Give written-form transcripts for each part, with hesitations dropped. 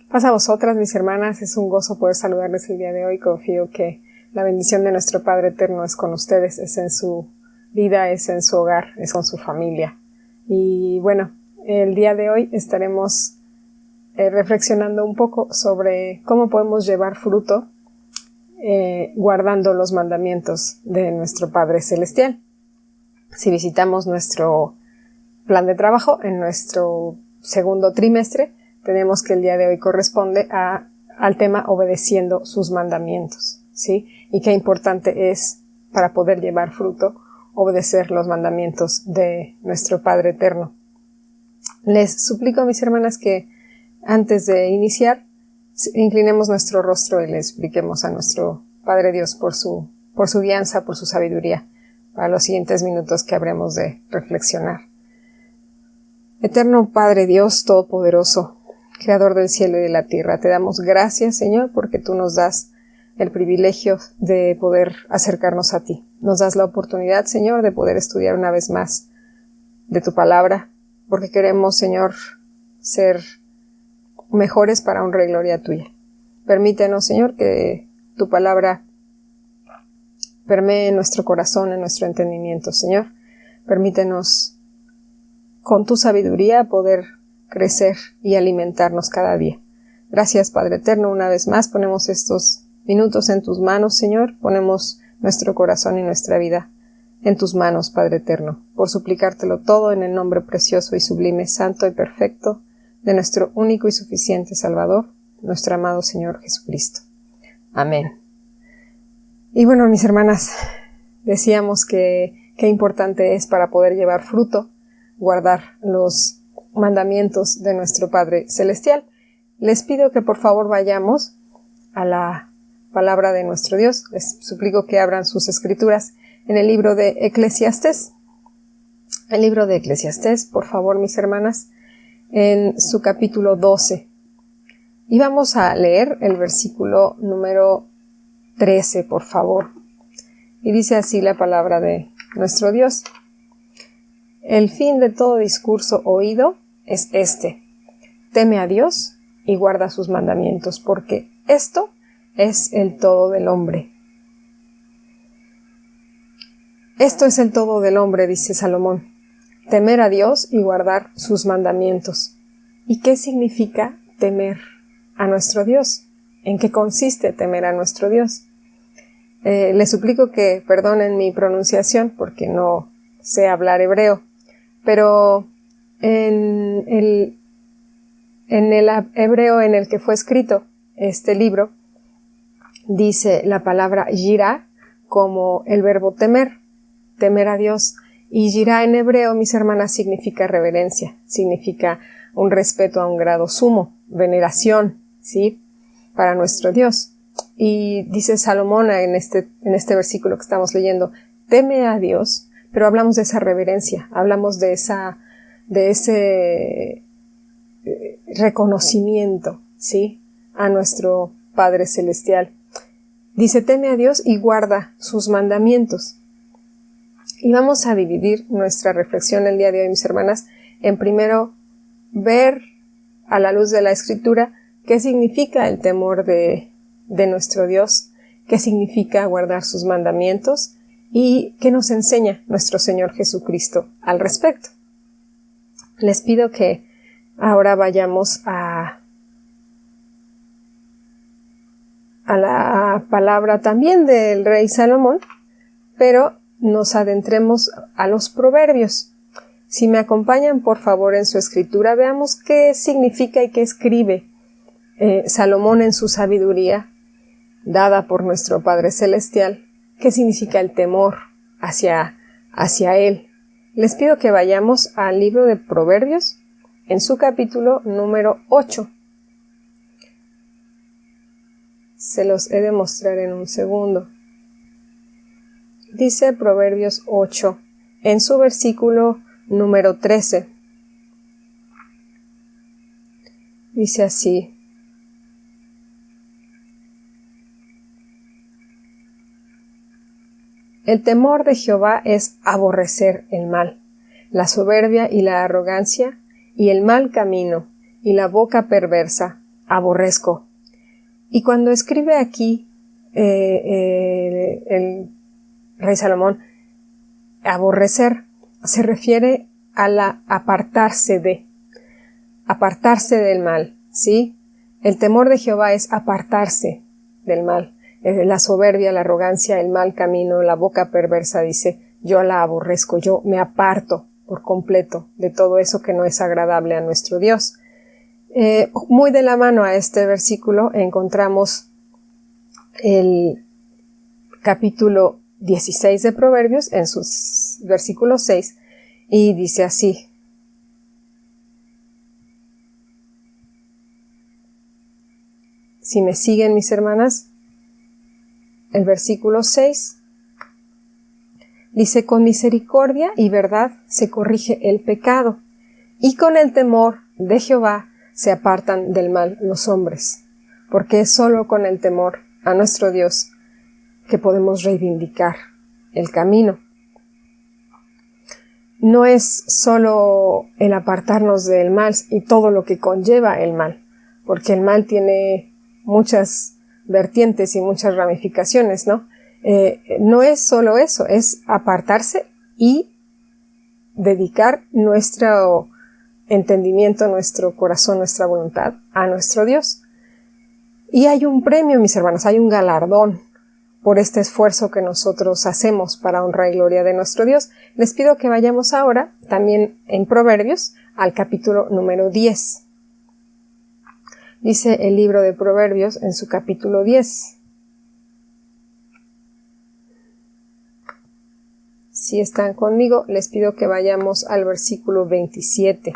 Paz a vosotras, mis hermanas, es un gozo poder saludarles el día de hoy. Confío que la bendición de nuestro Padre Eterno es con ustedes, es en su vida, es en su hogar, es con su familia. Y bueno, el día de hoy estaremos reflexionando un poco sobre cómo podemos llevar fruto guardando los mandamientos de nuestro Padre Celestial. Si visitamos nuestro plan de trabajo en nuestro segundo trimestre, tenemos que el día de hoy corresponde al tema obedeciendo sus mandamientos, ¿sí? Y qué importante es para poder llevar fruto obedecer los mandamientos de nuestro Padre Eterno. Les suplico, mis hermanas, que antes de iniciar inclinemos nuestro rostro y le supliquemos a nuestro Padre Dios por su guianza, por su sabiduría para los siguientes minutos que habremos de reflexionar. Eterno Padre Dios Todopoderoso, Creador del cielo y de la tierra, te damos gracias, Señor, porque tú nos das el privilegio de poder acercarnos a ti. Nos das la oportunidad, Señor, de poder estudiar una vez más de tu palabra, porque queremos, Señor, ser mejores para honra y gloria tuya. Permítenos, Señor, que tu palabra permee en nuestro corazón, en nuestro entendimiento, Señor. Permítenos con tu sabiduría poder crecer y alimentarnos cada día. Gracias, Padre Eterno, una vez más ponemos estos minutos en tus manos, Señor. Ponemos nuestro corazón y nuestra vida en tus manos, Padre Eterno, por suplicártelo todo en el nombre precioso y sublime, santo y perfecto de nuestro único y suficiente Salvador, nuestro amado Señor Jesucristo. Amén. Y bueno, mis hermanas, decíamos que qué importante es para poder llevar fruto guardar los mandamientos de nuestro Padre Celestial. Les pido que por favor vayamos a la palabra de nuestro Dios. Les suplico que abran sus escrituras en el libro de Eclesiastés. El libro de Eclesiastés, por favor, mis hermanas, en su capítulo 12. Y vamos a leer el versículo número 13, por favor. Y dice así la palabra de nuestro Dios. El fin de todo discurso oído es este: teme a Dios y guarda sus mandamientos, porque esto es el todo del hombre. Esto es el todo del hombre, dice Salomón: temer a Dios y guardar sus mandamientos. ¿Y qué significa temer a nuestro Dios? ¿En qué consiste temer a nuestro Dios? Les suplico que perdonen mi pronunciación porque no sé hablar hebreo, pero en el hebreo en el que fue escrito este libro dice la palabra yirá como el verbo temer a Dios. Y yirá en hebreo, mis hermanas, significa reverencia, significa un respeto a un grado sumo, veneración, ¿sí?, para nuestro Dios. Y dice Salomón en este versículo que estamos leyendo: teme a Dios, pero hablamos de esa reverencia, hablamos de ese reconocimiento, ¿sí?, a nuestro Padre Celestial. Dice: teme a Dios y guarda sus mandamientos. Y vamos a dividir nuestra reflexión el día de hoy, mis hermanas, en primero ver a la luz de la Escritura qué significa el temor de nuestro Dios, qué significa guardar sus mandamientos y qué nos enseña nuestro Señor Jesucristo al respecto. Les pido que ahora vayamos a la palabra también del rey Salomón, pero nos adentremos a los proverbios. Si me acompañan, por favor, en su escritura, veamos qué significa y qué escribe Salomón en su sabiduría dada por nuestro Padre Celestial. ¿Qué significa el temor hacia Él? Les pido que vayamos al libro de Proverbios en su capítulo número 8. Se los he de mostrar en un segundo. Dice Proverbios 8, en su versículo número 13. Dice así: el temor de Jehová es aborrecer el mal, la soberbia y la arrogancia, y el mal camino, y la boca perversa, aborrezco. Y cuando escribe aquí el rey Salomón, aborrecer, se refiere a la apartarse del mal, ¿sí? El temor de Jehová es apartarse del mal. La soberbia, la arrogancia, el mal camino, la boca perversa, dice, yo la aborrezco, yo me aparto por completo de todo eso que no es agradable a nuestro Dios. Muy de la mano a este versículo encontramos el capítulo 16 de Proverbios en sus versículos 6 y dice así: si me siguen mis hermanas, el versículo 6 dice: con misericordia y verdad se corrige el pecado, y con el temor de Jehová se apartan del mal los hombres, porque es solo con el temor a nuestro Dios que podemos reivindicar el camino. No es solo el apartarnos del mal y todo lo que conlleva el mal, porque el mal tiene muchas vertientes y muchas ramificaciones, ¿no? No es solo eso, es apartarse y dedicar nuestro entendimiento, nuestro corazón, nuestra voluntad a nuestro Dios. Y hay un premio, mis hermanos, hay un galardón por este esfuerzo que nosotros hacemos para honra y gloria de nuestro Dios. Les pido que vayamos ahora, también en Proverbios, al capítulo número 10. Dice el libro de Proverbios en su capítulo 10. Si están conmigo, les pido que vayamos al versículo 27.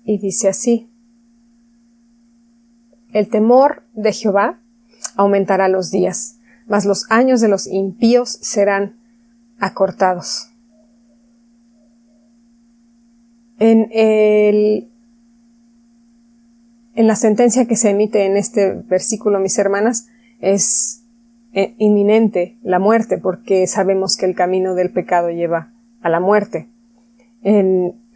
Y dice así: el temor de Jehová aumentará los días, mas los años de los impíos serán acortados. En la sentencia que se emite en este versículo, mis hermanas, es inminente la muerte, porque sabemos que el camino del pecado lleva a la muerte.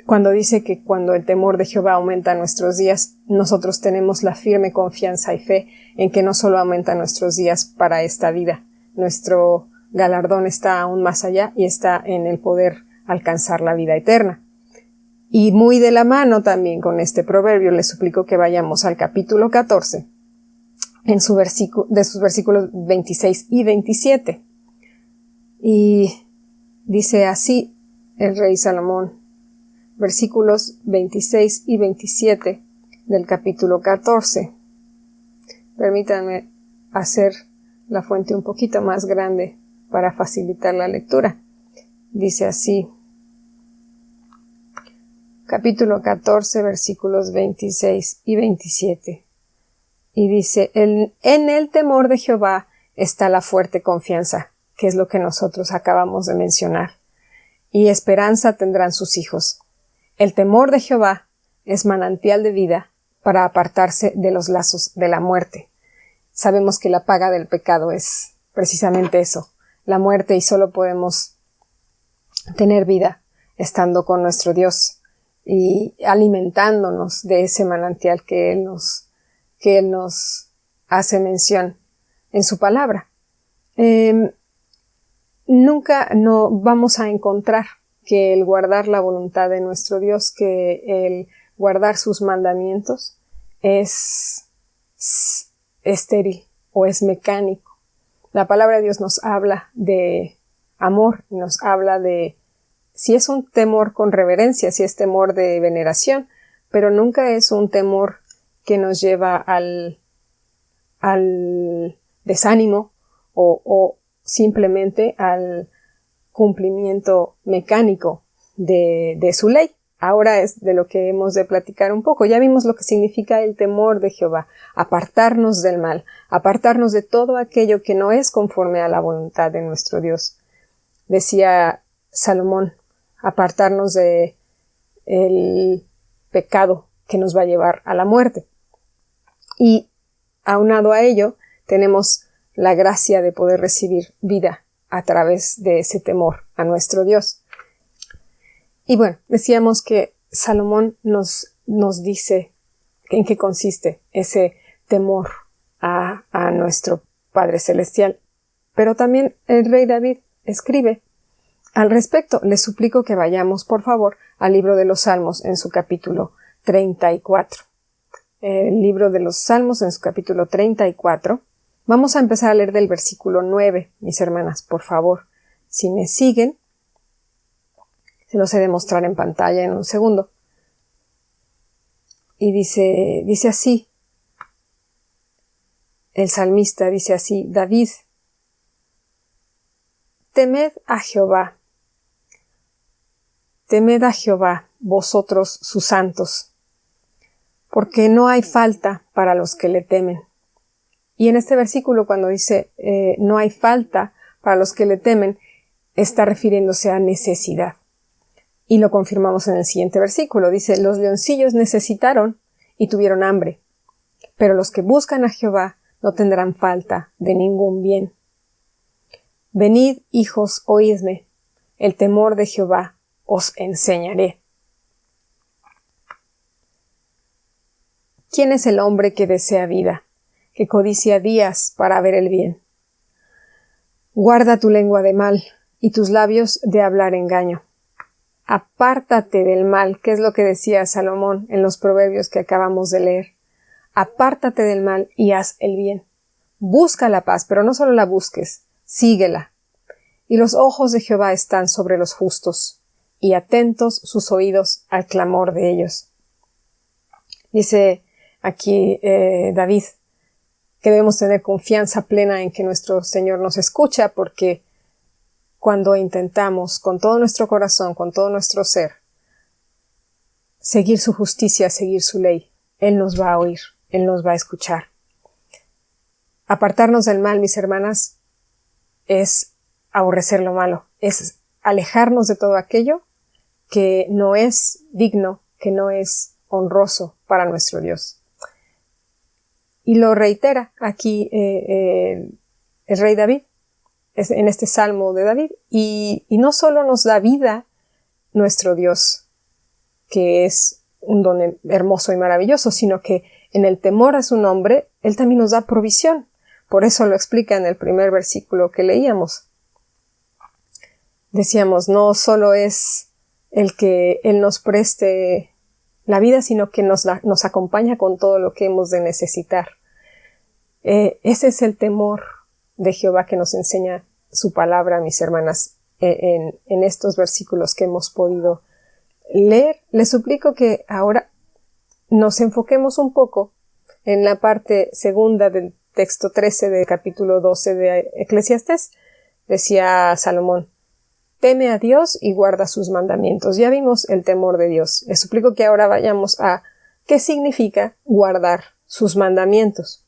Cuando dice que cuando el temor de Jehová aumenta nuestros días, nosotros tenemos la firme confianza y fe en que no solo aumenta nuestros días para esta vida, nuestro galardón está aún más allá y está en el poder alcanzar la vida eterna. Y muy de la mano también con este proverbio, les suplico que vayamos al capítulo 14, de sus versículos 26 y 27. Y dice así el rey Salomón, versículos 26 y 27 del capítulo 14. Permítanme hacer la fuente un poquito más grande para facilitar la lectura. Dice así: capítulo 14, versículos 26 y 27. Y dice: en el temor de Jehová está la fuerte confianza, que es lo que nosotros acabamos de mencionar, y esperanza tendrán sus hijos. El temor de Jehová es manantial de vida para apartarse de los lazos de la muerte. Sabemos que la paga del pecado es precisamente eso, la muerte, y solo podemos tener vida estando con nuestro Dios y alimentándonos de ese manantial que Él nos hace mención en su palabra. Nunca no vamos a encontrar que el guardar la voluntad de nuestro Dios, que el guardar sus mandamientos es estéril o es mecánico. La palabra de Dios nos habla de amor, nos habla de, si es un temor con reverencia, si es temor de veneración, pero nunca es un temor que nos lleva al desánimo o simplemente al cumplimiento mecánico de su ley. Ahora es de lo que hemos de platicar un poco. Ya vimos lo que significa el temor de Jehová, apartarnos del mal, apartarnos de todo aquello que no es conforme a la voluntad de nuestro Dios. Decía Salomón, apartarnos de el pecado que nos va a llevar a la muerte. Y aunado a ello, tenemos la gracia de poder recibir vida a través de ese temor a nuestro Dios. Y bueno, decíamos que Salomón nos dice en qué consiste ese temor a nuestro Padre Celestial. Pero también el rey David escribe al respecto. Les suplico que vayamos, por favor, al libro de los Salmos en su capítulo 34. El libro de los Salmos en su capítulo 34. Vamos a empezar a leer del versículo 9, mis hermanas, por favor. Si me siguen, se los he de mostrar en pantalla en un segundo. Y dice así, el salmista dice así, David, temed a Jehová, vosotros sus santos, porque no hay falta para los que le temen. Y en este versículo, cuando dice no hay falta para los que le temen, está refiriéndose a necesidad. Y lo confirmamos en el siguiente versículo. Dice, los leoncillos necesitaron y tuvieron hambre, pero los que buscan a Jehová no tendrán falta de ningún bien. Venid, hijos, oídme, el temor de Jehová os enseñaré. ¿Quién es el hombre que desea vida, que codicia días para ver el bien? Guarda tu lengua de mal y tus labios de hablar engaño. Apártate del mal, que es lo que decía Salomón en los proverbios que acabamos de leer. Apártate del mal y haz el bien. Busca la paz, pero no solo la busques, síguela. Y los ojos de Jehová están sobre los justos, y atentos sus oídos al clamor de ellos. Dice aquí David que debemos tener confianza plena en que nuestro Señor nos escucha, porque cuando intentamos con todo nuestro corazón, con todo nuestro ser, seguir su justicia, seguir su ley, Él nos va a oír, Él nos va a escuchar. Apartarnos del mal, mis hermanas, es aborrecer lo malo, es alejarnos de todo aquello que no es digno, que no es honroso para nuestro Dios. Y lo reitera aquí el rey David, en este salmo de David, y no solo nos da vida nuestro Dios, que es un don hermoso y maravilloso, sino que en el temor a su nombre, Él también nos da provisión. Por eso lo explica en el primer versículo que leíamos. Decíamos, no solo es el que Él nos preste la vida, sino que nos acompaña con todo lo que hemos de necesitar. Ese es el temor de Jehová que nos enseña su palabra, mis hermanas, en estos versículos que hemos podido leer. Les suplico que ahora nos enfoquemos un poco en la parte segunda del texto 13 del capítulo 12 de Eclesiastés. Decía Salomón, teme a Dios y guarda sus mandamientos. Ya vimos el temor de Dios. Les suplico que ahora vayamos a qué significa guardar sus mandamientos.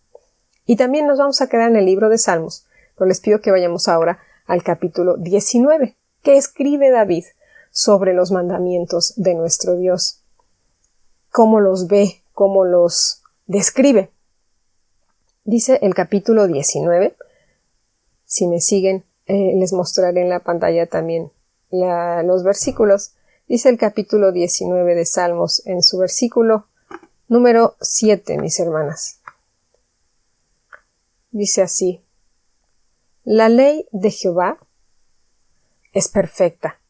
Y también nos vamos a quedar en el libro de Salmos, pero les pido que vayamos ahora al capítulo 19, que escribe David sobre los mandamientos de nuestro Dios. ¿Cómo los ve? ¿Cómo los describe? Dice el capítulo 19, si me siguen, les mostraré en la pantalla también los versículos. Dice el capítulo 19 de Salmos en su versículo número 7, mis hermanas. Dice así, la ley de Jehová es perfecta,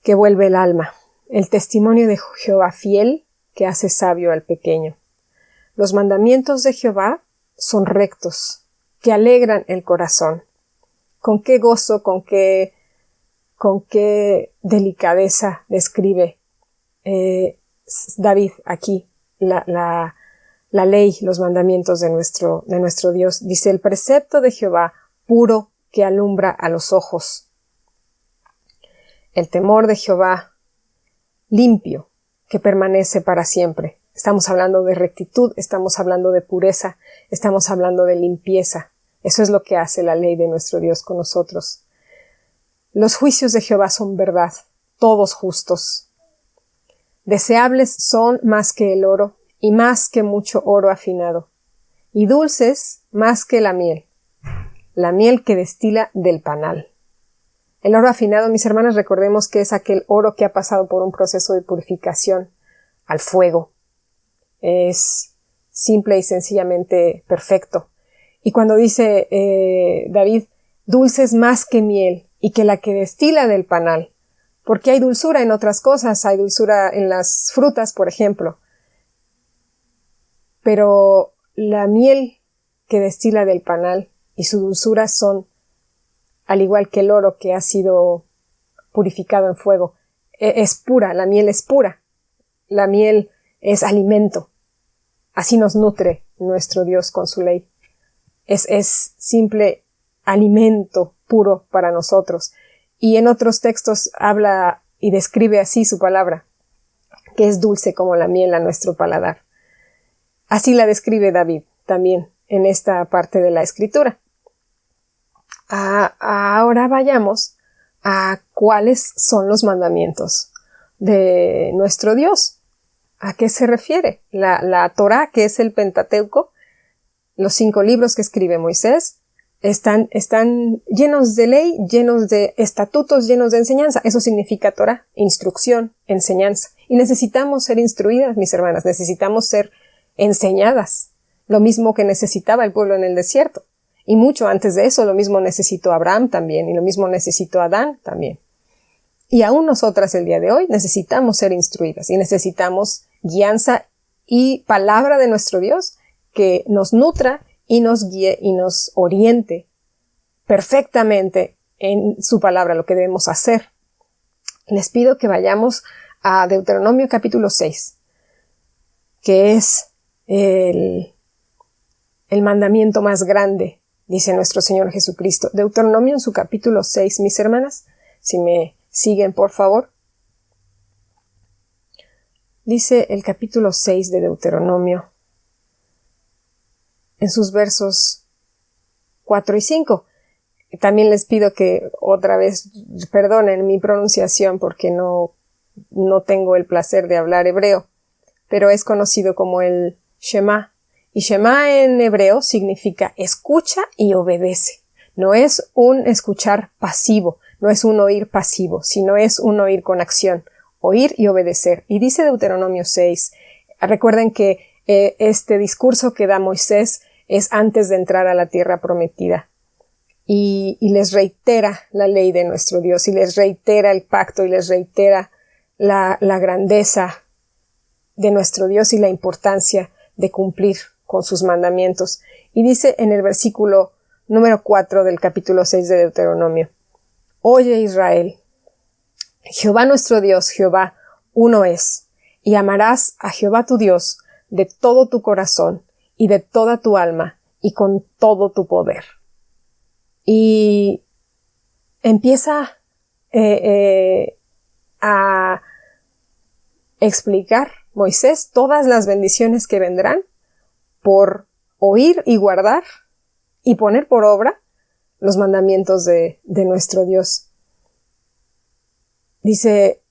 que vuelve el alma, el testimonio de Jehová fiel, que hace sabio al pequeño. Los mandamientos de Jehová son rectos, que alegran el corazón. Con qué gozo, con qué delicadeza describe David aquí la ley, los mandamientos de nuestro Dios. Dice, el precepto de Jehová, puro, que alumbra a los ojos. El temor de Jehová, limpio, que permanece para siempre. Estamos hablando de rectitud, estamos hablando de pureza, estamos hablando de limpieza. Eso es lo que hace la ley de nuestro Dios con nosotros. Los juicios de Jehová son verdad, todos justos. Deseables son más que el oro, y más que mucho oro afinado, y dulces más que la miel que destila del panal. El oro afinado, mis hermanas, recordemos que es aquel oro que ha pasado por un proceso de purificación al fuego, es simple y sencillamente perfecto. Y cuando dice David, dulce es más que miel y que la que destila del panal, porque hay dulzura en otras cosas, hay dulzura en las frutas, por ejemplo, pero la miel que destila del panal y su dulzura son, al igual que el oro que ha sido purificado en fuego, es pura, la miel es pura, la miel es alimento, así nos nutre nuestro Dios con su ley, es simple alimento puro para nosotros. Y en otros textos habla y describe así su palabra, que es dulce como la miel a nuestro paladar. Así la describe David también en esta parte de la Escritura. Ahora vayamos a cuáles son los mandamientos de nuestro Dios. ¿A qué se refiere? La Torá, que es el Pentateuco, los 5 libros que escribe Moisés, están llenos de ley, llenos de estatutos, llenos de enseñanza. Eso significa Torá, instrucción, enseñanza. Y necesitamos ser instruidas, mis hermanas, necesitamos ser enseñadas. Lo mismo que necesitaba el pueblo en el desierto. Y mucho antes de eso, lo mismo necesitó Abraham también, y lo mismo necesitó Adán también. Y aún nosotras el día de hoy necesitamos ser instruidas, y necesitamos guianza y palabra de nuestro Dios que nos nutra y nos guíe y nos oriente perfectamente en su palabra lo que debemos hacer. Les pido que vayamos a Deuteronomio capítulo 6, que es el mandamiento más grande, dice nuestro Señor Jesucristo. Deuteronomio en su capítulo 6, mis hermanas, si me siguen por favor. Dice el capítulo 6 de Deuteronomio, en sus versos 4 y 5. También les pido que otra vez perdonen mi pronunciación porque no tengo el placer de hablar hebreo, pero es conocido como el Shema. Y Shema en hebreo significa escucha y obedece. No es un escuchar pasivo, no es un oír pasivo, sino es un oír con acción, oír y obedecer. Y dice Deuteronomio 6, recuerden que este discurso que da Moisés es antes de entrar a la tierra prometida. Y les reitera la ley de nuestro Dios, y les reitera el pacto, y les reitera la grandeza de nuestro Dios y la importancia de cumplir con sus mandamientos. Y dice en el versículo número 4 del capítulo 6 de Deuteronomio: Oye Israel, Jehová nuestro Dios, Jehová, uno es, y amarás a Jehová tu Dios de todo tu corazón y de toda tu alma y con todo tu poder. Y empieza a explicar Moisés todas las bendiciones que vendrán por oír y guardar y poner por obra los mandamientos de nuestro Dios. Dice: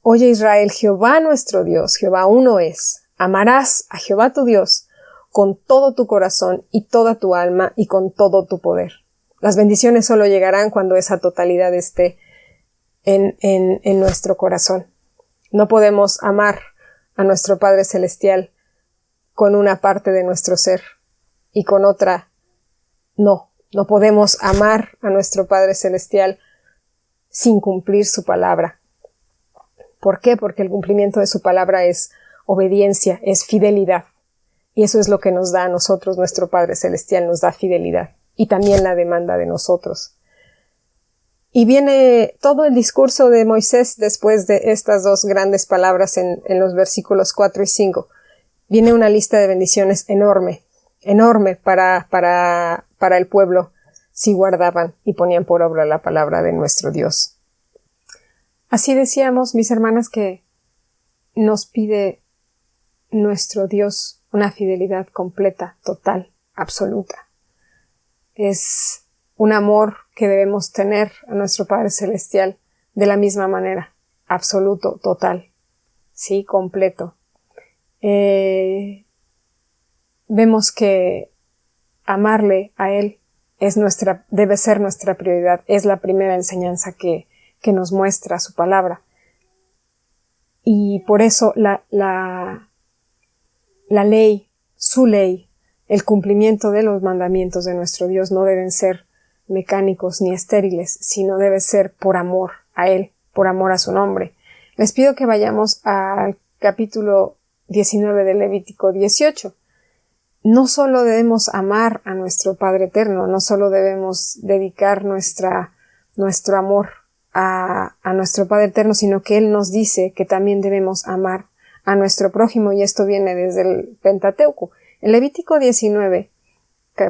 Oye Israel, Jehová nuestro Dios, Jehová uno es. Amarás a Jehová tu Dios con todo tu corazón y toda tu alma y con todo tu poder. Las bendiciones solo llegarán cuando esa totalidad esté en nuestro corazón. No podemos amar a nuestro Padre Celestial con una parte de nuestro ser y con otra no. No podemos amar a nuestro Padre Celestial sin cumplir su palabra. ¿Por qué? Porque el cumplimiento de su palabra es obediencia, es fidelidad. Y eso es lo que nos da a nosotros nuestro Padre Celestial, nos da fidelidad. Y también la demanda de nosotros. Y viene todo el discurso de Moisés después de estas dos grandes palabras en los versículos 4 y 5. Viene una lista de bendiciones enorme, enorme para el pueblo si guardaban y ponían por obra la palabra de nuestro Dios. Así decíamos, mis hermanas, que nos pide nuestro Dios una fidelidad completa, total, absoluta. Es un amor que debemos tener a nuestro Padre Celestial de la misma manera, absoluto, total, sí, completo. Vemos que amarle a Él debe ser nuestra prioridad, es la primera enseñanza que nos muestra su palabra. Y por eso la la ley, su ley, el cumplimiento de los mandamientos de nuestro Dios no deben ser mecánicos ni estériles, sino debe ser por amor a Él, por amor a su nombre. Les pido que vayamos al capítulo 19 de Levítico 18. No solo debemos amar a nuestro Padre Eterno, no solo debemos dedicar nuestro amor a nuestro Padre Eterno, sino que Él nos dice que también debemos amar a nuestro prójimo, y esto viene desde el Pentateuco. En Levítico 19,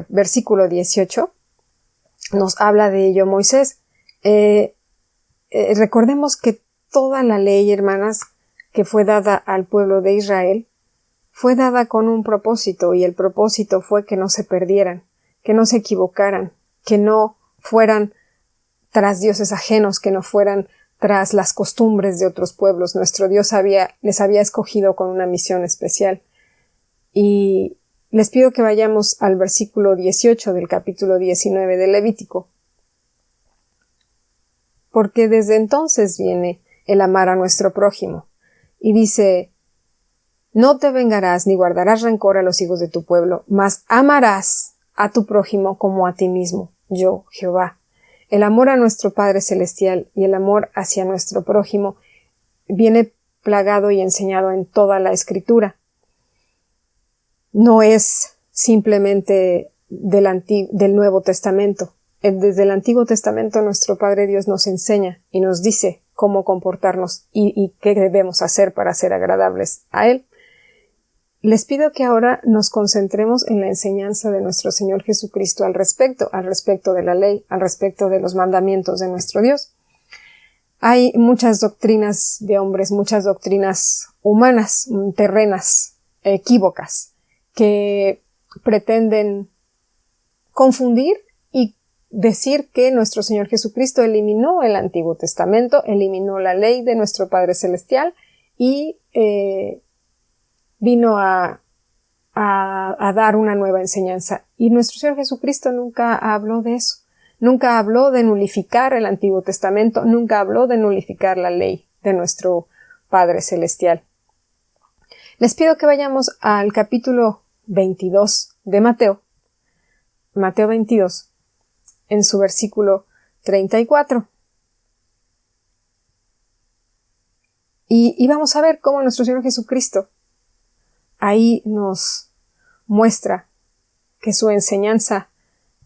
versículo 18, nos habla de ello Moisés. Recordemos que toda la ley, hermanas, que fue dada al pueblo de Israel, fue dada con un propósito, y el propósito fue que no se perdieran, que no se equivocaran, que no fueran tras dioses ajenos, que no fueran tras las costumbres de otros pueblos. Nuestro Dios les había escogido con una misión especial. Y les pido que vayamos al versículo 18 del capítulo 19 de Levítico, porque desde entonces viene el amar a nuestro prójimo. Y dice: no te vengarás ni guardarás rencor a los hijos de tu pueblo, mas amarás a tu prójimo como a ti mismo, yo, Jehová. El amor a nuestro Padre Celestial y el amor hacia nuestro prójimo viene plagado y enseñado en toda la Escritura. No es simplemente del Nuevo Testamento. Desde el Antiguo Testamento nuestro Padre Dios nos enseña y nos dice cómo comportarnos y qué debemos hacer para ser agradables a Él. Les pido que ahora nos concentremos en la enseñanza de nuestro Señor Jesucristo al respecto de la ley, al respecto de los mandamientos de nuestro Dios. Hay muchas doctrinas de hombres, muchas doctrinas humanas, terrenas, equívocas, que pretenden confundir y decir que nuestro Señor Jesucristo eliminó el Antiguo Testamento, eliminó la ley de nuestro Padre Celestial y vino a dar una nueva enseñanza. Y nuestro Señor Jesucristo nunca habló de eso. Nunca habló de nulificar el Antiguo Testamento, nunca habló de nulificar la ley de nuestro Padre Celestial. Les pido que vayamos al capítulo 22 de Mateo. Mateo 22, en su versículo 34. Y vamos a ver cómo nuestro Señor Jesucristo ahí nos muestra que su enseñanza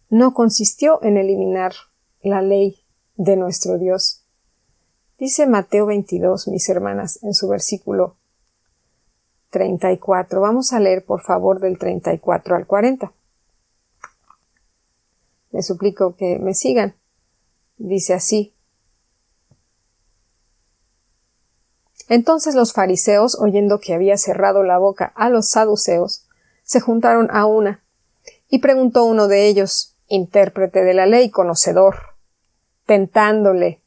no consistió en eliminar la ley de nuestro Dios. Dice Mateo 22, mis hermanas, en su versículo 34. Vamos a leer, por favor, del 34 al 40. Les suplico que me sigan. Dice así: Entonces los fariseos, oyendo que había cerrado la boca a los saduceos, se juntaron a una, y preguntó uno de ellos, intérprete de la ley, conocedor, tentándole.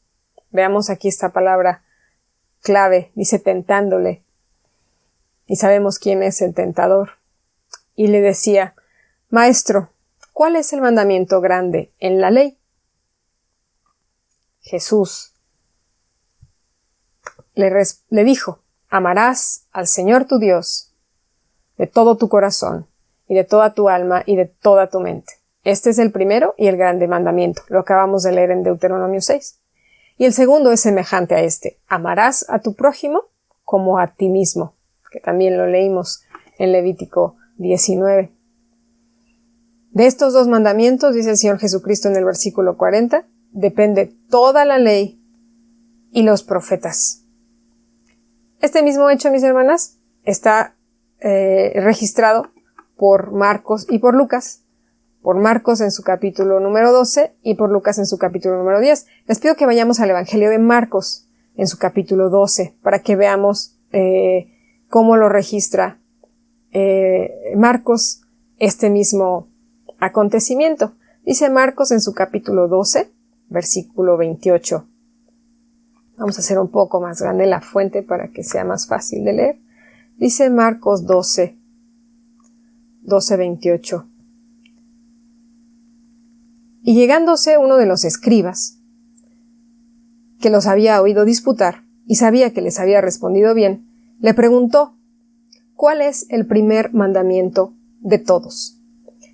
Veamos aquí esta palabra clave, dice tentándole. Y sabemos quién es el tentador. Y le decía: Maestro, ¿cuál es el mandamiento grande en la ley? Jesús le dijo: amarás al Señor tu Dios de todo tu corazón y de toda tu alma y de toda tu mente. Este es el primero y el grande mandamiento. Lo acabamos de leer en Deuteronomio 6. Y el segundo es semejante a este: amarás a tu prójimo como a ti mismo, que también lo leímos en Levítico 19. De estos dos mandamientos, dice el Señor Jesucristo en el versículo 40, depende toda la ley y los profetas. Este mismo hecho, mis hermanas, está registrado por Marcos y por Lucas. Por Marcos en su capítulo número 12 y por Lucas en su capítulo número 10. Les pido que vayamos al Evangelio de Marcos en su capítulo 12 para que veamos cómo lo registra Marcos este mismo acontecimiento. Dice Marcos en su capítulo 12, versículo 28. Vamos a hacer un poco más grande la fuente para que sea más fácil de leer. Dice Marcos 12, 28. Y llegándose uno de los escribas, que los había oído disputar y sabía que les había respondido bien, le preguntó: ¿cuál es el primer mandamiento de todos?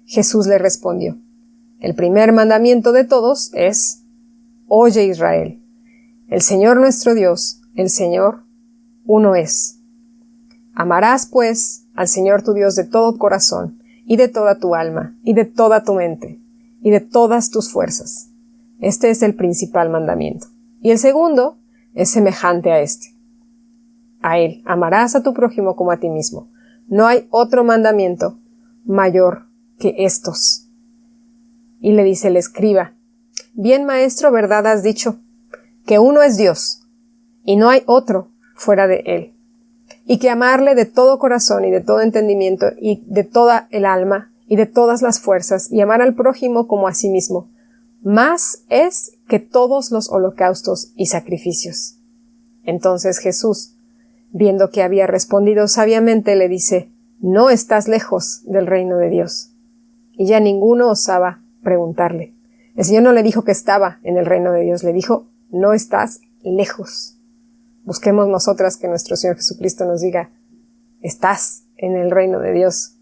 Jesús le respondió, el primer mandamiento de todos es, oye Israel, el Señor nuestro Dios, el Señor, uno es. Amarás, pues, al Señor tu Dios de todo corazón, y de toda tu alma, y de toda tu mente, y de todas tus fuerzas. Este es el principal mandamiento. Y el segundo es semejante a este. A él, amarás a tu prójimo como a ti mismo. No hay otro mandamiento mayor que estos. Y le dice el escriba, bien maestro, verdad has dicho, que uno es Dios, y no hay otro fuera de él. Y que amarle de todo corazón y de todo entendimiento y de toda el alma y de todas las fuerzas y amar al prójimo como a sí mismo, más es que todos los holocaustos y sacrificios. Entonces Jesús, viendo que había respondido sabiamente, le dice, no estás lejos del reino de Dios. Y ya ninguno osaba preguntarle. El Señor no le dijo que estaba en el reino de Dios, le dijo, no estás lejos. Busquemos nosotras que nuestro Señor Jesucristo nos diga, estás en el reino de Dios.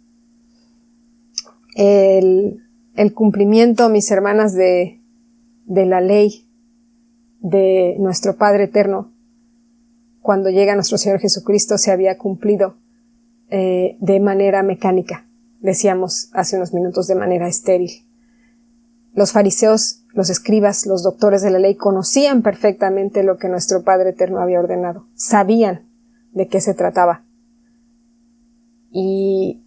El cumplimiento, mis hermanas, de la ley de nuestro Padre Eterno, cuando llega nuestro Señor Jesucristo, se había cumplido de manera mecánica. Decíamos hace unos minutos, de manera estéril. Los fariseos, los escribas, los doctores de la ley conocían perfectamente lo que nuestro Padre Eterno había ordenado. Sabían de qué se trataba. Y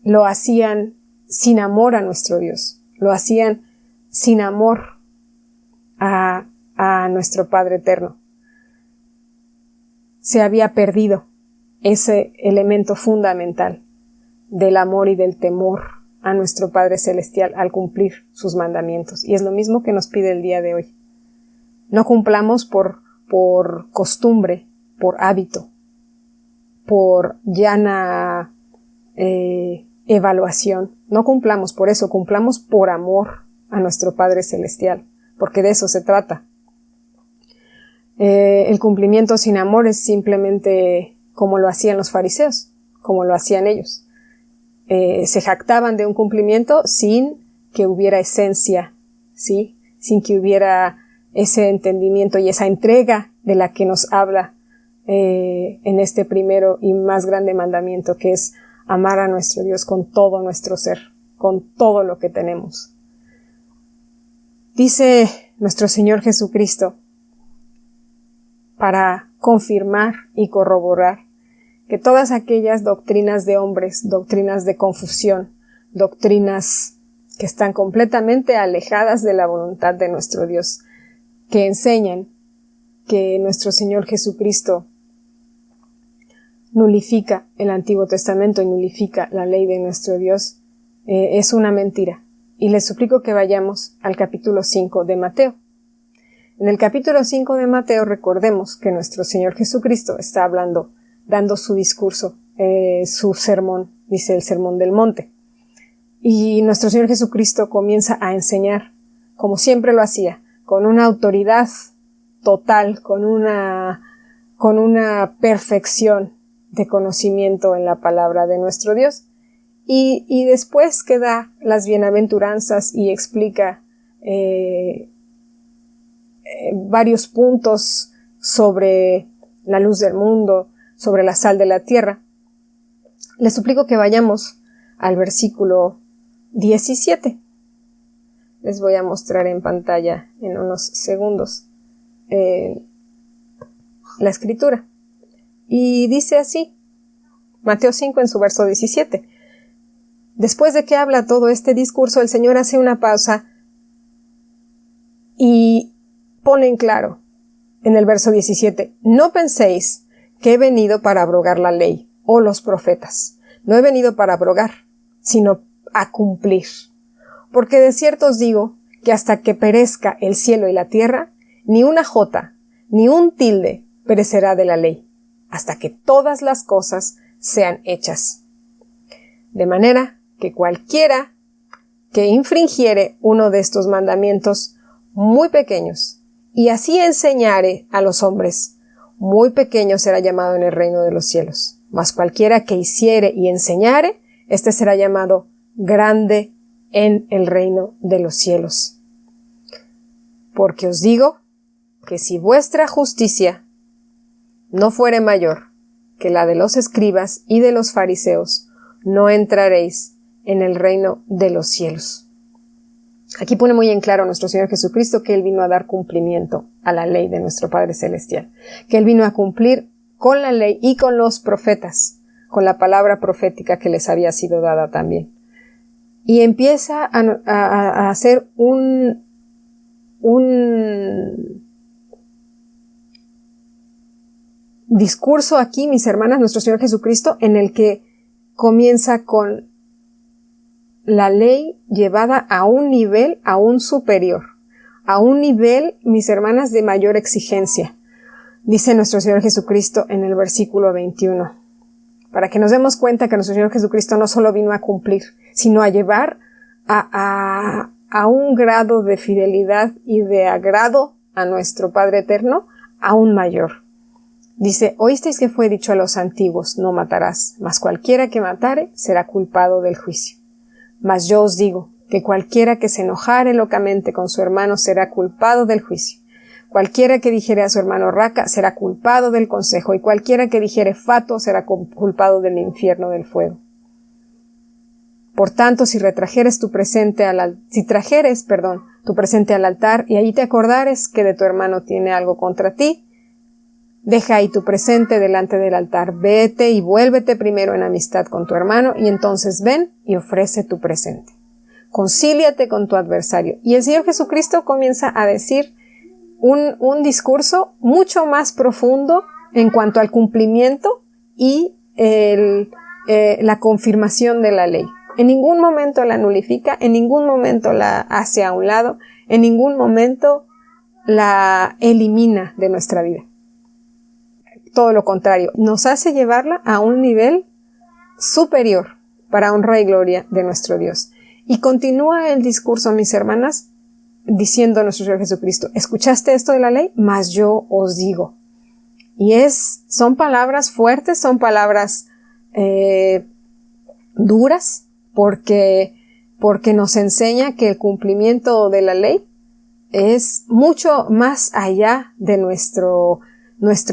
lo hacían sin amor a nuestro Dios. Lo hacían sin amor a nuestro Padre Eterno. Se había perdido ese elemento fundamental del amor y del temor a nuestro Padre Celestial al cumplir sus mandamientos. Y es lo mismo que nos pide el día de hoy. No cumplamos por costumbre, por hábito, por llana evaluación. No cumplamos por eso, cumplamos por amor a nuestro Padre Celestial, porque de eso se trata. El cumplimiento sin amor es simplemente como lo hacían los fariseos, como lo hacían ellos. Se jactaban de un cumplimiento sin que hubiera esencia, ¿sí? Sin que hubiera ese entendimiento y esa entrega de la que nos habla en este primero y más grande mandamiento, que es amar a nuestro Dios con todo nuestro ser, con todo lo que tenemos. Dice nuestro Señor Jesucristo, para confirmar y corroborar que todas aquellas doctrinas de hombres, doctrinas de confusión, doctrinas que están completamente alejadas de la voluntad de nuestro Dios, que enseñan que nuestro Señor Jesucristo nulifica el Antiguo Testamento y nulifica la ley de nuestro Dios, es una mentira. Y les suplico que vayamos al capítulo 5 de Mateo. En el capítulo 5 de Mateo recordemos que nuestro Señor Jesucristo está hablando, dando su discurso, su sermón, dice el Sermón del Monte. Y nuestro Señor Jesucristo comienza a enseñar, como siempre lo hacía, con una autoridad total, con una perfección de conocimiento en la palabra de nuestro Dios. Y después que da las bienaventuranzas y explica varios puntos sobre la luz del mundo, sobre la sal de la tierra, les suplico que vayamos al versículo 17. Les voy a mostrar en pantalla en unos segundos la escritura. Y dice así, Mateo 5 en su verso 17. Después de que habla todo este discurso, el Señor hace una pausa y pone en claro en el verso 17, no penséis que he venido para abrogar la ley o los profetas. No he venido para abrogar, sino a cumplir. Porque de cierto os digo que hasta que perezca el cielo y la tierra, ni una jota, ni un tilde perecerá de la ley, hasta que todas las cosas sean hechas. De manera que cualquiera que infringiere uno de estos mandamientos muy pequeños, y así enseñare a los hombres, muy pequeño será llamado en el reino de los cielos. Mas cualquiera que hiciere y enseñare, éste será llamado grande en el reino de los cielos. Porque os digo que si vuestra justicia no fuere mayor que la de los escribas y de los fariseos, no entraréis en el reino de los cielos. Aquí pone muy en claro nuestro Señor Jesucristo que Él vino a dar cumplimiento a la ley de nuestro Padre Celestial, que Él vino a cumplir con la ley y con los profetas, con la palabra profética que les había sido dada también. Y empieza a hacer un discurso aquí, mis hermanas, nuestro Señor Jesucristo, en el que comienza con la ley llevada a un nivel aún superior, a un nivel, mis hermanas, de mayor exigencia. Dice nuestro Señor Jesucristo en el versículo 21, para que nos demos cuenta que nuestro Señor Jesucristo no solo vino a cumplir, sino a llevar a un grado de fidelidad y de agrado a nuestro Padre Eterno aún mayor. Dice, oísteis que fue dicho a los antiguos, no matarás, mas cualquiera que matare será culpado del juicio. Mas yo os digo que cualquiera que se enojare locamente con su hermano será culpado del juicio. Cualquiera que dijere a su hermano raca será culpado del consejo, y cualquiera que dijere fatuo será culpado del infierno del fuego. Por tanto, si trajeres tu presente al altar, y allí te acordares que de tu hermano tiene algo contra ti, deja ahí tu presente delante del altar, vete y vuélvete primero en amistad con tu hermano, y entonces ven y ofrece tu presente. Concíliate con tu adversario. Y el Señor Jesucristo comienza a decir un discurso mucho más profundo en cuanto al cumplimiento y la confirmación de la ley. En ningún momento la nulifica, en ningún momento la hace a un lado, en ningún momento la elimina de nuestra vida. Todo lo contrario, nos hace llevarla a un nivel superior para honra y gloria de nuestro Dios. Y continúa el discurso, mis hermanas, diciendo nuestro Señor Jesucristo, ¿escuchaste esto de la ley? Mas yo os digo. Y son palabras fuertes, son palabras duras, porque nos enseña que el cumplimiento de la ley es mucho más allá de nuestro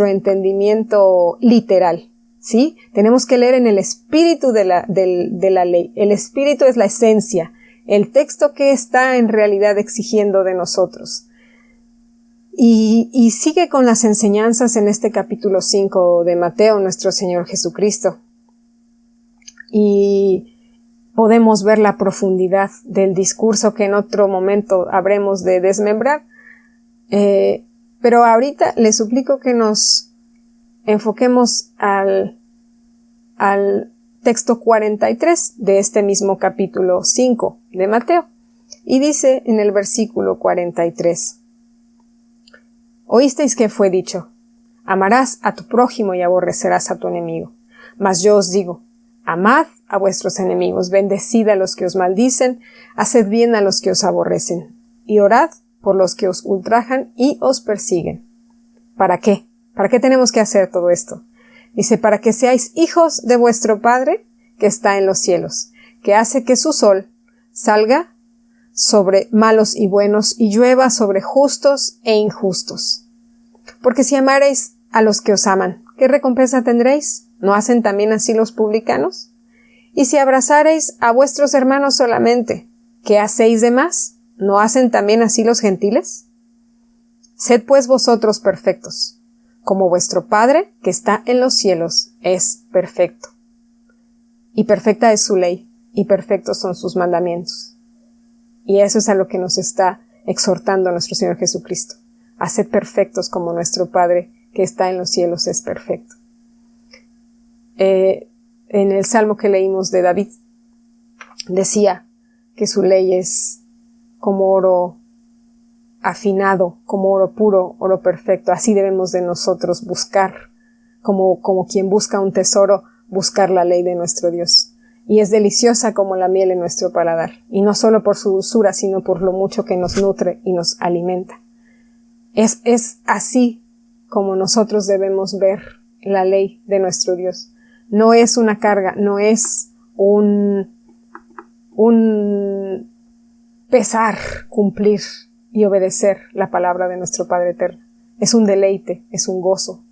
entendimiento literal, ¿sí? Tenemos que leer en el espíritu de la ley. El espíritu es la esencia, el texto que está en realidad exigiendo de nosotros. Y sigue con las enseñanzas en este capítulo 5 de Mateo, nuestro Señor Jesucristo. Y podemos ver la profundidad del discurso que en otro momento habremos de desmembrar. Pero ahorita les suplico que nos enfoquemos al texto 43 de este mismo capítulo 5 de Mateo. Y dice en el versículo 43, oísteis que fue dicho, amarás a tu prójimo y aborrecerás a tu enemigo. Mas yo os digo, amad a vuestros enemigos, bendecid a los que os maldicen, haced bien a los que os aborrecen, y orad por los que os ultrajan y os persiguen. ¿Para qué? ¿Para qué tenemos que hacer todo esto? Dice, para que seáis hijos de vuestro Padre que está en los cielos, que hace que su sol salga sobre malos y buenos y llueva sobre justos e injustos. Porque si amareis a los que os aman, ¿qué recompensa tendréis? ¿No hacen también así los publicanos? Y si abrazareis a vuestros hermanos solamente, ¿qué hacéis de más? ¿No hacen también así los gentiles? Sed pues vosotros perfectos, como vuestro Padre que está en los cielos es perfecto. Y perfecta es su ley, y perfectos son sus mandamientos. Y eso es a lo que nos está exhortando nuestro Señor Jesucristo, a ser perfectos como nuestro Padre que está en los cielos es perfecto. En el salmo que leímos de David, decía que su ley es como oro afinado, como oro puro, oro perfecto. Así debemos de nosotros buscar, como quien busca un tesoro, buscar la ley de nuestro Dios. Y es deliciosa como la miel en nuestro paladar, y no solo por su dulzura, sino por lo mucho que nos nutre y nos alimenta. Es así como nosotros debemos ver la ley de nuestro Dios. No es una carga, no es un pesar cumplir y obedecer la palabra de nuestro Padre Eterno. Es un deleite, es un gozo,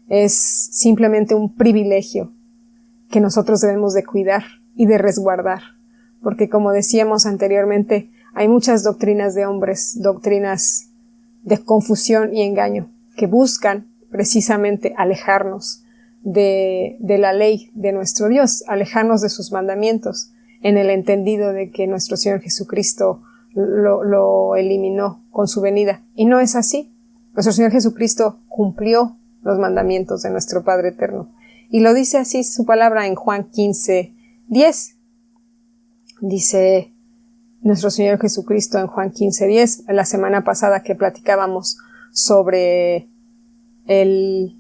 es simplemente un privilegio que nosotros debemos de cuidar y de resguardar, porque como decíamos anteriormente, hay muchas doctrinas de hombres, doctrinas de confusión y engaño, que buscan precisamente alejarnos de la ley de nuestro Dios, alejarnos de sus mandamientos, en el entendido de que nuestro Señor Jesucristo lo eliminó con su venida. Y no es así. Nuestro Señor Jesucristo cumplió los mandamientos de nuestro Padre Eterno. Y lo dice así su palabra en Juan 15:10. Dice nuestro Señor Jesucristo en Juan 15:10, la semana pasada que platicábamos sobre el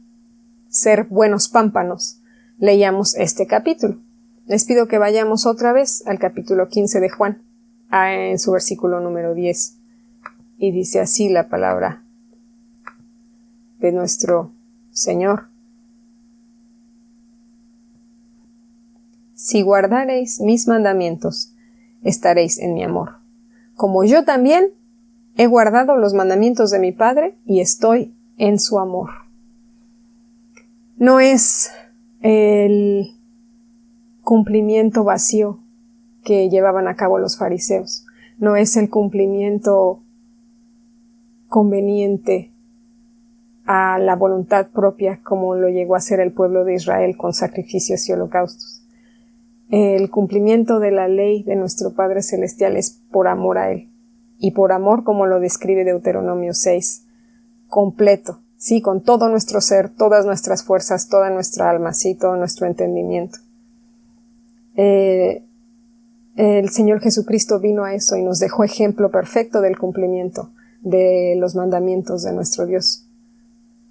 ser buenos pámpanos, leíamos este capítulo. Les pido que vayamos otra vez al capítulo 15 de Juan, en su versículo número 10. Y dice así la palabra de nuestro Señor. Si guardareis mis mandamientos, estaréis en mi amor, como yo también he guardado los mandamientos de mi Padre y estoy en su amor. No es el cumplimiento vacío que llevaban a cabo los fariseos, no es el cumplimiento conveniente a la voluntad propia como lo llegó a hacer el pueblo de Israel con sacrificios y holocaustos. El cumplimiento de la ley de nuestro Padre Celestial es por amor a Él, y por amor, como lo describe Deuteronomio 6, completo, sí, con todo nuestro ser, todas nuestras fuerzas, toda nuestra alma, sí, todo nuestro entendimiento. El Señor Jesucristo vino a eso y nos dejó ejemplo perfecto del cumplimiento de los mandamientos de nuestro Dios.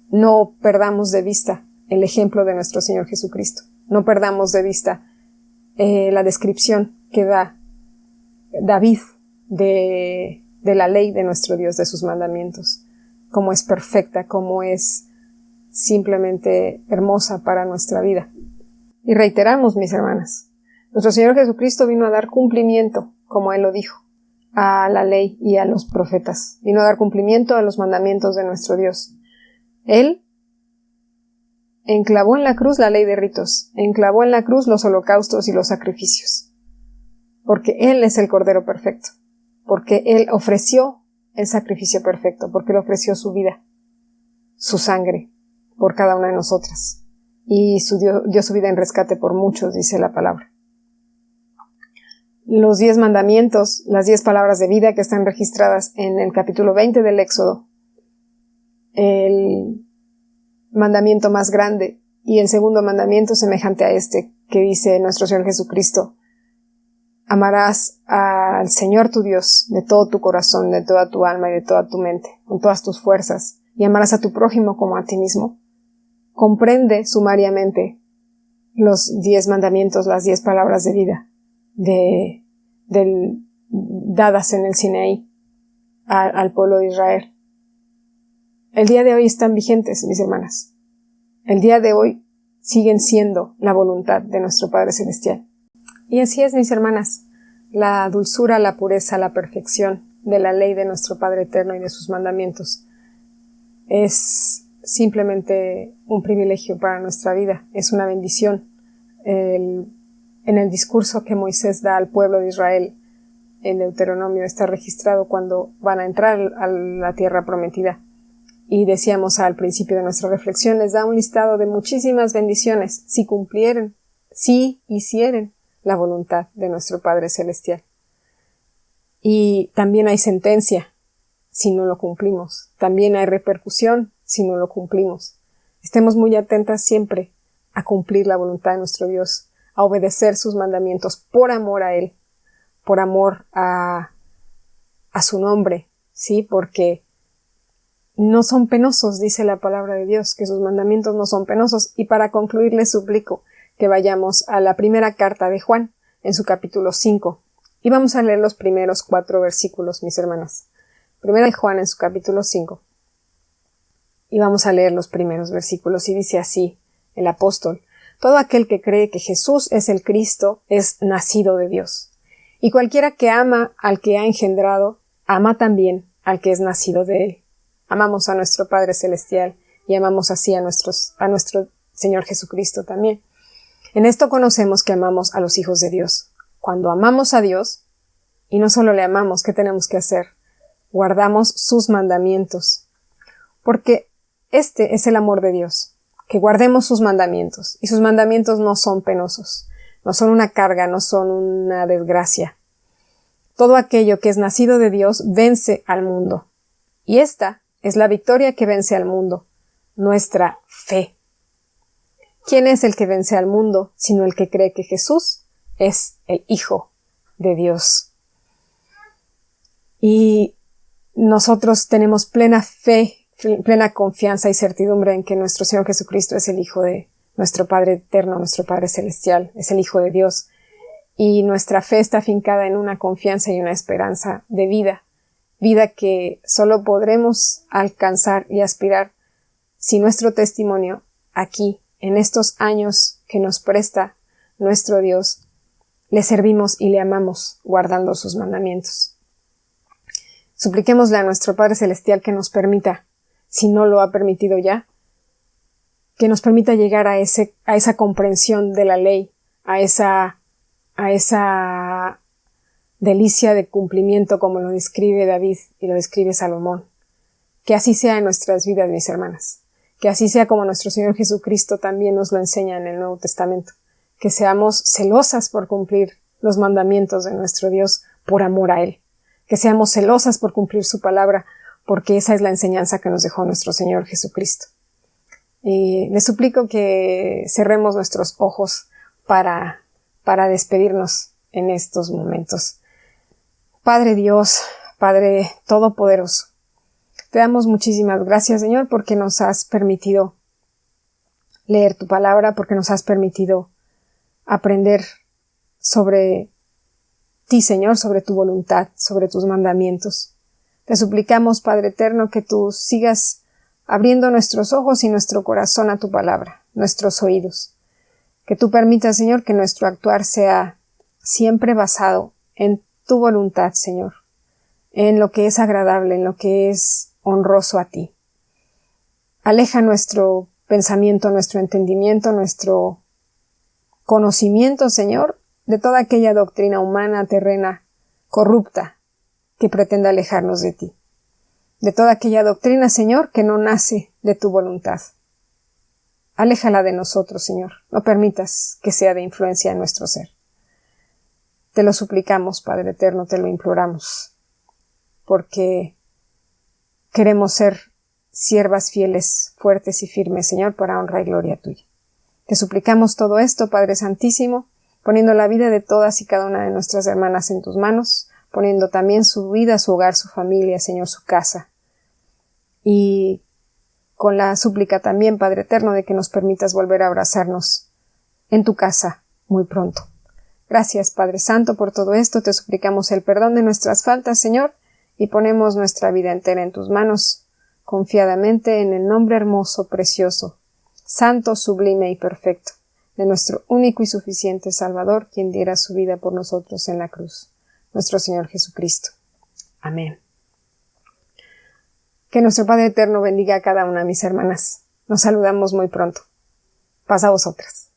No perdamos de vista el ejemplo de nuestro Señor Jesucristo. No perdamos de vista la descripción que da David de la ley de nuestro Dios, de sus mandamientos, cómo es perfecta, cómo es simplemente hermosa para nuestra vida. Y reiteramos, mis hermanas, nuestro Señor Jesucristo vino a dar cumplimiento, como Él lo dijo, a la ley y a los profetas. Vino a dar cumplimiento a los mandamientos de nuestro Dios. Él enclavó en la cruz la ley de ritos, enclavó en la cruz los holocaustos y los sacrificios, porque Él es el Cordero perfecto, porque Él ofreció el sacrificio perfecto, porque Él ofreció su vida, su sangre, por cada una de nosotras, y dio su vida en rescate por muchos, dice la palabra. Los 10 mandamientos, las 10 palabras de vida que están registradas en el capítulo 20 del Éxodo, el mandamiento más grande y el segundo mandamiento semejante a este que dice nuestro Señor Jesucristo: amarás al Señor tu Dios de todo tu corazón, de toda tu alma y de toda tu mente, con todas tus fuerzas, y amarás a tu prójimo como a ti mismo. Comprende sumariamente los 10 mandamientos, las 10 palabras de vida dadas en el Sinaí al pueblo de Israel. El día de hoy están vigentes, mis hermanas. El día de hoy siguen siendo la voluntad de nuestro Padre Celestial. Y así es, mis hermanas, la dulzura, la pureza, la perfección de la ley de nuestro Padre Eterno y de sus mandamientos es simplemente un privilegio para nuestra vida, es una bendición. En el discurso que Moisés da al pueblo de Israel en Deuteronomio está registrado cuando van a entrar a la tierra prometida. Y decíamos al principio de nuestra reflexión, les da un listado de muchísimas bendiciones si cumplieren, si hicieren la voluntad de nuestro Padre Celestial. Y también hay sentencia si no lo cumplimos. También hay repercusión si no lo cumplimos. Estemos muy atentas siempre a cumplir la voluntad de nuestro Dios, a obedecer sus mandamientos por amor a Él, por amor a su nombre, ¿sí? Porque no son penosos, dice la palabra de Dios, que sus mandamientos no son penosos. Y para concluir les suplico que vayamos a la primera carta de Juan, en su capítulo 5, y vamos a leer los primeros 4 versículos, mis hermanas. Primera de Juan en su capítulo 5, y vamos a leer los primeros versículos, y dice así el apóstol: Todo aquel que cree que Jesús es el Cristo es nacido de Dios. Y cualquiera que ama al que ha engendrado, ama también al que es nacido de él. Amamos a nuestro Padre Celestial y amamos así a nuestro Señor Jesucristo también. En esto conocemos que amamos a los hijos de Dios. Cuando amamos a Dios, y no solo le amamos, ¿qué tenemos que hacer? Guardamos sus mandamientos. Porque este es el amor de Dios, que guardemos sus mandamientos. Y sus mandamientos no son penosos, no son una carga, no son una desgracia. Todo aquello que es nacido de Dios vence al mundo. Y esta es la victoria que vence al mundo, nuestra fe. ¿Quién es el que vence al mundo, sino el que cree que Jesús es el Hijo de Dios? Y nosotros tenemos plena fe, plena confianza y certidumbre en que nuestro Señor Jesucristo es el Hijo de nuestro Padre eterno, nuestro Padre celestial, es el Hijo de Dios. Y nuestra fe está afincada en una confianza y una esperanza de vida, vida que solo podremos alcanzar y aspirar si nuestro testimonio aquí, en estos años que nos presta nuestro Dios, le servimos y le amamos guardando sus mandamientos. Supliquémosle a nuestro Padre Celestial que nos permita, si no lo ha permitido ya, que nos permita llegar a esa comprensión de la ley, a esa delicia de cumplimiento como lo describe David y lo describe Salomón. Que así sea en nuestras vidas, mis hermanas. Que así sea como nuestro Señor Jesucristo también nos lo enseña en el Nuevo Testamento. Que seamos celosas por cumplir los mandamientos de nuestro Dios por amor a Él. Que seamos celosas por cumplir su palabra, porque esa es la enseñanza que nos dejó nuestro Señor Jesucristo. Y les suplico que cerremos nuestros ojos para despedirnos en estos momentos. Padre Dios, Padre Todopoderoso, te damos muchísimas gracias, Señor, porque nos has permitido leer tu palabra, porque nos has permitido aprender sobre ti, Señor, sobre tu voluntad, sobre tus mandamientos. Te suplicamos, Padre eterno, que tú sigas abriendo nuestros ojos y nuestro corazón a tu palabra, nuestros oídos. Que tú permitas, Señor, que nuestro actuar sea siempre basado en tu voluntad, Señor, en lo que es agradable, en lo que es honroso a ti. Aleja nuestro pensamiento, nuestro entendimiento, nuestro conocimiento, Señor, de toda aquella doctrina humana, terrena, corrupta, que pretenda alejarnos de ti. De toda aquella doctrina, Señor, que no nace de tu voluntad. Aléjala de nosotros, Señor. No permitas que sea de influencia en nuestro ser. Te lo suplicamos, Padre eterno, te lo imploramos, porque queremos ser siervas fieles, fuertes y firmes, Señor, para honra y gloria tuya. Te suplicamos todo esto, Padre Santísimo, poniendo la vida de todas y cada una de nuestras hermanas en tus manos, poniendo también su vida, su hogar, su familia, Señor, su casa. Y con la súplica también, Padre eterno, de que nos permitas volver a abrazarnos en tu casa muy pronto. Gracias, Padre Santo, por todo esto. Te suplicamos el perdón de nuestras faltas, Señor, y ponemos nuestra vida entera en tus manos, confiadamente en el nombre hermoso, precioso, santo, sublime y perfecto de nuestro único y suficiente Salvador, quien diera su vida por nosotros en la cruz, nuestro Señor Jesucristo. Amén. Que nuestro Padre eterno bendiga a cada una de mis hermanas. Nos saludamos muy pronto. Paz a vosotras.